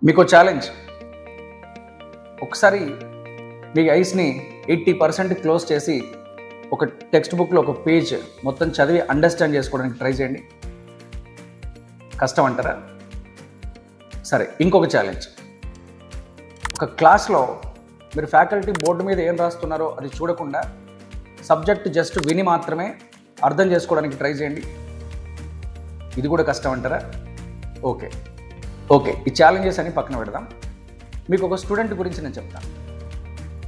మీకు ఛాలెంజ్. ఒకసారి మీ ఐస్ని 80% క్లోజ్ చేసి ఒక టెక్స్ట్ బుక్లో ఒక పేజ్ మొత్తం చదివి అండర్స్టాండ్ చేసుకోవడానికి ట్రై చేయండి. కష్టం అంటారా? సరే, ఇంకొక ఛాలెంజ్. ఒక క్లాస్లో మీరు ఫ్యాకల్టీ బోర్డు మీద ఏం రాస్తున్నారో అది చూడకుండా సబ్జెక్ట్ జస్ట్ విని మాత్రమే అర్థం చేసుకోవడానికి ట్రై చేయండి. ఇది కూడా కష్టం అంటారా? ఓకే, ఈ ఛాలెంజెస్ అని పక్కన పెడదాం. మీకు ఒక స్టూడెంట్ గురించి నేను చెప్తాను.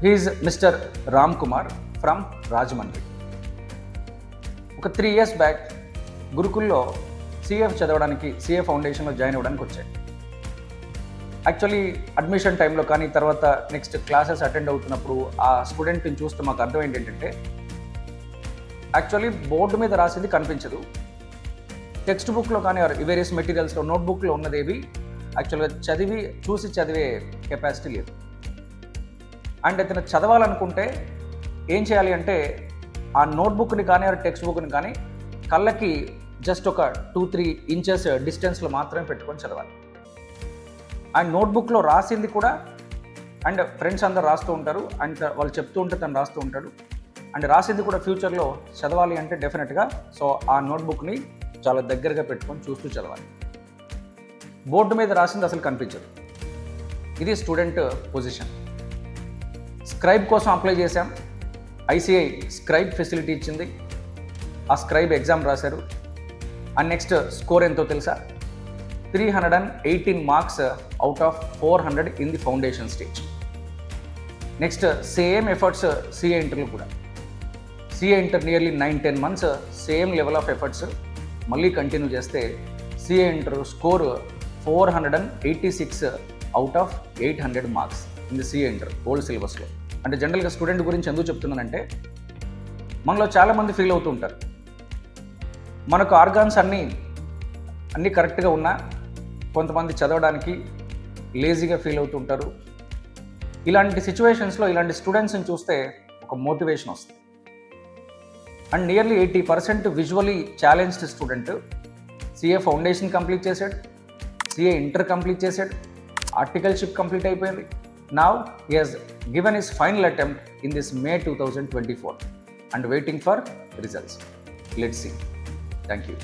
He's mister Ram Kumar from Rajahmundry. ఒక 3 years బ్యాక్ గురుకుల్లో సిఎఫ్ చదవడానికి, సిఎఫ్ ఫౌండేషన్లో జాయిన్ అవ్వడానికి వచ్చాయి. యాక్చువల్లీ అడ్మిషన్ టైంలో కానీ తర్వాత నెక్స్ట్ క్లాసెస్ అటెండ్ అవుతున్నప్పుడు ఆ స్టూడెంట్ని చూస్తే మాకు అర్థమైంది ఏంటంటే, యాక్చువల్లీ బోర్డు మీద రాసింది కనిపించదు. టెక్స్ట్ బుక్లో కానీ వేరియస్ మెటీరియల్స్లో నోట్బుక్లో ఉన్నదేవి యాక్చువల్గా చూసి చదివే కెపాసిటీ లేదు. అండ్ ఇతను చదవాలనుకుంటే ఏం చేయాలి అంటే, ఆ నోట్బుక్ని కానీ టెక్స్ట్ బుక్ని కానీ కళ్ళకి జస్ట్ ఒక 2-3 inches డిస్టెన్స్లో మాత్రమే పెట్టుకొని చదవాలి. అండ్ నోట్బుక్లో రాసింది కూడా, అండ్ ఫ్రెండ్స్ అందరు రాస్తూ ఉంటారు, అండ్ వాళ్ళు చెప్తూ ఉంటే తను రాస్తూ ఉంటాడు. అండ్ రాసింది కూడా ఫ్యూచర్లో చదవాలి అంటే డెఫినెట్గా సో ఆ నోట్బుక్ని చాలా దగ్గరగా పెట్టుకొని చూస్తూ చదవాలి. బోర్డు మీద రాసింది అసలు కనిపించదు. ఇది స్టూడెంట్ పొజిషన్. స్క్రైబ్ కోసం అప్లై చేశాం. ఐసిఐ స్క్రైబ్ ఫెసిలిటీ ఇచ్చింది. ఆ స్క్రైబ్ ఎగ్జామ్ రాశారు. అండ్ నెక్స్ట్ స్కోర్ ఎంతో తెలుసా? 318 marks out of 400 in the foundation stage. Next same efforts CA ఇంటర్లో కూడా. CA inter nearly 9-10 months same level of efforts మళ్ళీ కంటిన్యూ చేస్తే CA inter score 486 out of 800 marks in the CA inter old సిలబస్లో. అంటే జనరల్గా student గురించి ఎందుకు చెప్తున్నానంటే, మనలో చాలామంది ఫీల్ అవుతూ ఉంటారు, మనకు ఆర్గాన్స్ అన్నీ కరెక్ట్గా ఉన్నా కొంతమంది చదవడానికి లేజీగా ఫీల్ అవుతుంటారు. ఇలాంటి సిచ్యువేషన్స్లో ఇలాంటి స్టూడెంట్స్ని చూస్తే ఒక మోటివేషన్ వస్తుంది. And nearly 80% visually challenged student CA foundation complete చేశాడు, సిఏ ఇంటర్ కంప్లీట్ చేశాడు, ఆర్టికల్షిప్ కంప్లీట్ అయిపోయింది. Now he has given his final attempt in this May 2024 and waiting for results. Let's see. Thank you.